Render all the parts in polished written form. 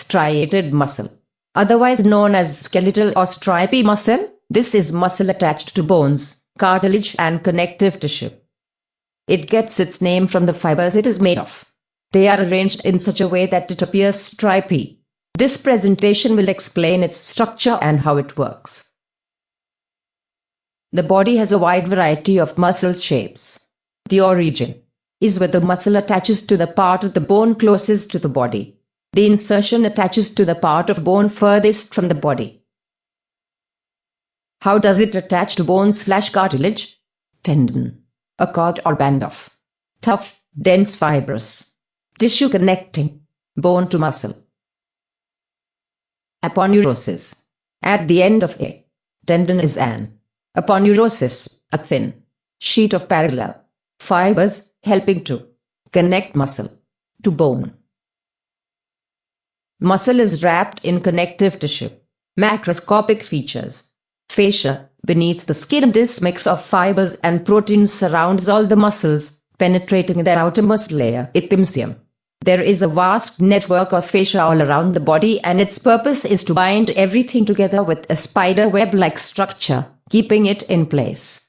striated muscle. Otherwise known as skeletal or stripy muscle, this is muscle attached to bones, cartilage and connective tissue. It gets its name from the fibers it is made of. They are arranged in such a way that it appears stripy. This presentation will explain its structure and how it works. The body has a wide variety of muscle shapes. The origin is where the muscle attaches to the part of the bone closest to the body. The insertion attaches to the part of bone furthest from the body. How does it attach to bone/cartilage? Tendon, a cord or band of tough, dense fibrous tissue connecting bone to muscle. Aponeurosis. At the end of a tendon is an aponeurosis, a thin sheet of parallel fibers helping to connect muscle to bone. Muscle is wrapped in connective tissue. Macroscopic features. Fascia, beneath the skin. This mix of fibers and proteins surrounds all the muscles, penetrating their outermost layer, epimysium. There is a vast network of fascia all around the body, and its purpose is to bind everything together with a spider web-like structure, keeping it in place.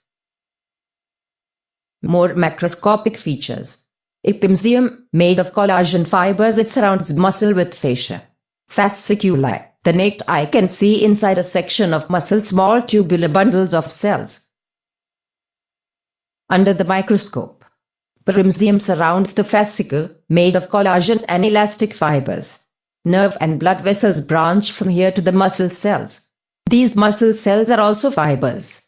More macroscopic features. Epimysium, made of collagen fibers, it surrounds muscle with fascia. Fasciculi. The naked eye can see inside a section of muscle small tubular bundles of cells. Under the microscope, perimysium surrounds the fascicle, made of collagen and elastic fibers. Nerve and blood vessels branch from here to the muscle cells. These muscle cells are also fibers.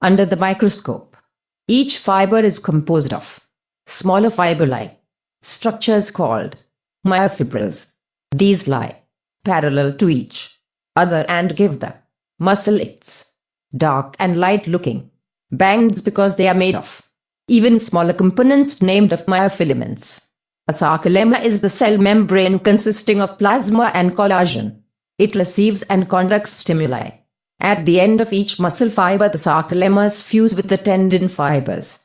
Under the microscope, each fiber is composed of smaller fiber-like structures called myofibrils. These lie parallel to each other and give the muscle its dark and light-looking bands because they are made of even smaller components named of myofilaments. A sarcolemma is the cell membrane consisting of plasma and collagen. It receives and conducts stimuli. At the end of each muscle fiber, the sarcolemmas fuse with the tendon fibers.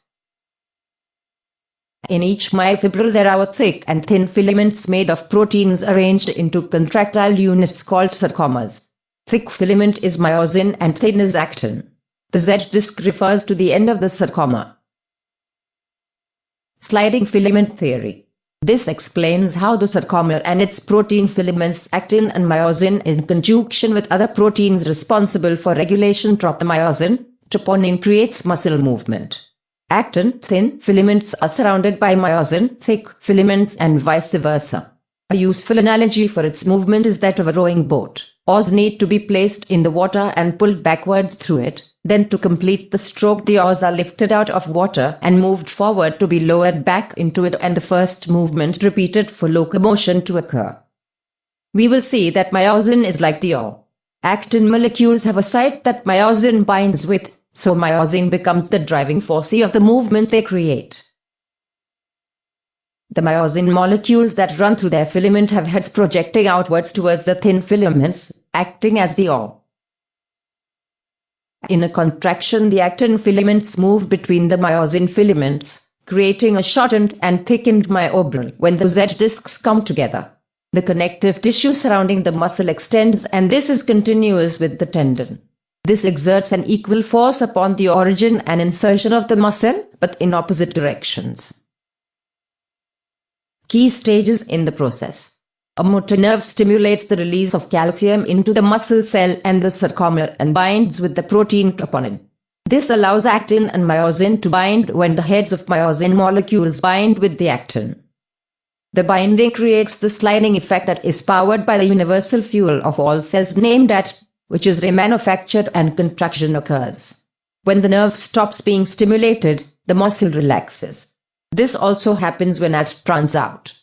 In each myofibril there are thick and thin filaments made of proteins arranged into contractile units called sarcomas. Thick filament is myosin and thin is actin. The Z-disc refers to the end of the sarcoma. Sliding filament theory. This explains how the sarcoma and its protein filaments, actin and myosin, in conjunction with other proteins responsible for regulation tropomyosin, troponin, creates muscle movement. Actin, thin filaments, are surrounded by myosin, thick filaments, and vice versa. A useful analogy for its movement is that of a rowing boat. Oars need to be placed in the water and pulled backwards through it. Then to complete the stroke, the oars are lifted out of water and moved forward to be lowered back into it, and the first movement repeated for locomotion to occur. We will see that myosin is like the oar. Actin molecules have a site that myosin binds with, so myosin becomes the driving force of the movement they create. The myosin molecules that run through their filament have heads projecting outwards towards the thin filaments, acting as the oar. In a contraction, the actin filaments move between the myosin filaments, creating a shortened and thickened myofibril. When the Z-discs come together, the connective tissue surrounding the muscle extends, and this is continuous with the tendon. This exerts an equal force upon the origin and insertion of the muscle, but in opposite directions. Key stages in the process. A motor nerve stimulates the release of calcium into the muscle cell and the sarcoma and binds with the protein troponin. This allows actin and myosin to bind when the heads of myosin molecules bind with the actin. The binding creates the sliding effect that is powered by the universal fuel of all cells named AT, which is remanufactured, and contraction occurs. When the nerve stops being stimulated, the muscle relaxes. This also happens when AT runs out.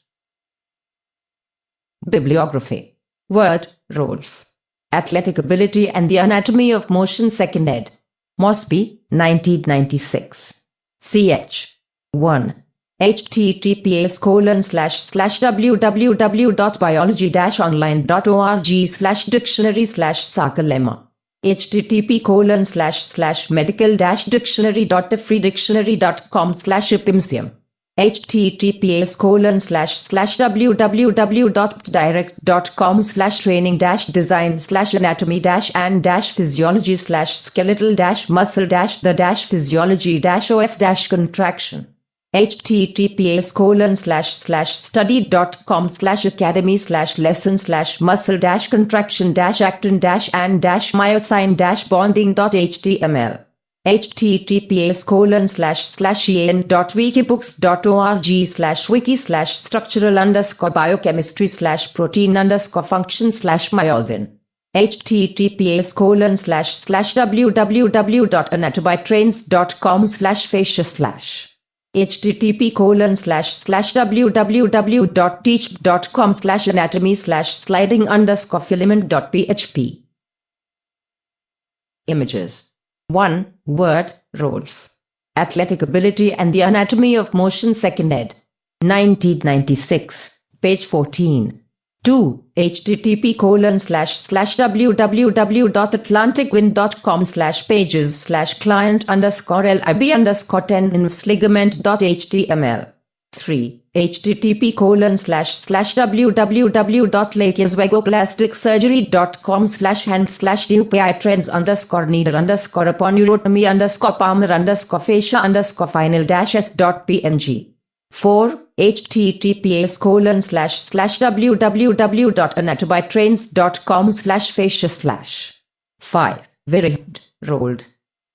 Bibliography. Word, Rolf. Athletic Ability and the Anatomy of Motion, 2nd ed. Mosby, 1996. Ch. 1. https://www.biology-online.org/dictionary/sarcolemma. http://medical-dictionary.thefreedictionary.com/epimysium. https://www.direct.com/training-design/anatomy-and-physiology/skeletal-muscle-the-physiology-of-contraction. https://study.com/academy/lesson/muscle-contraction-actin-and-myosin-bonding.html. https://en.wikibooks.org/wiki/structural_biochemistry/protein_function/myosin. https://www.anatobytrains.com/fascia/ http://www.teach.com/anatomy/sliding_filament.php. Images. 1. Word, Rolf. Athletic Ability and the Anatomy of Motion 2nd ed. 1996. Page 14. 2. http://www.atlanticwind.com/pages/client_lib_10infligament.html. 3. http://www.lakerswagoplastic-surgery.com/hand/dupy-trends_needle_upper-neurotony_final-s.png. 4. https://www.anatobytrains.com/fascia/. 5. Virged, Rolled.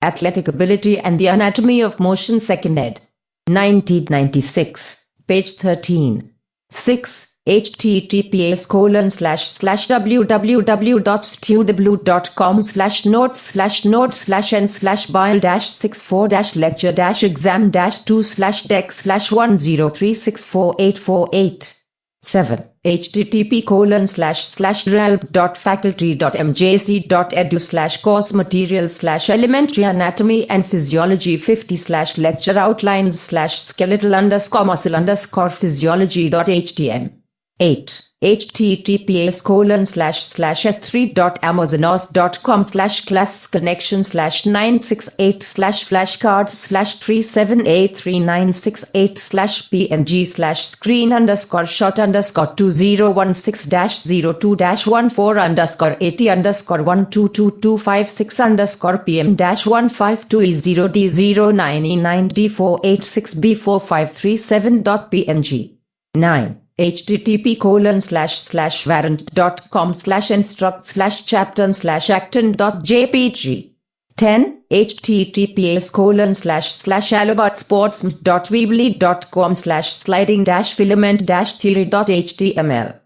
Athletic Ability and the Anatomy of Motion 2nd ed. 1996. Page 13. 6. https://www.studable.com/notes/notes/n/bile-6/4-lecture-exam-2/deck/10364848. 7. http://ralp.faculty.mjc.edu/course materials/elementary anatomy and physiology 50/lecture outlines/skeletal_muscle_physiology.htm. 8. http://screen_shot_20168/3783968/PM-152E0D099904860B45337.png. 9. http://warrant.com/instruct/chapter/actin.jpg. 10. https://allobartsportsm.weebly.com/sliding-filament-theory.html.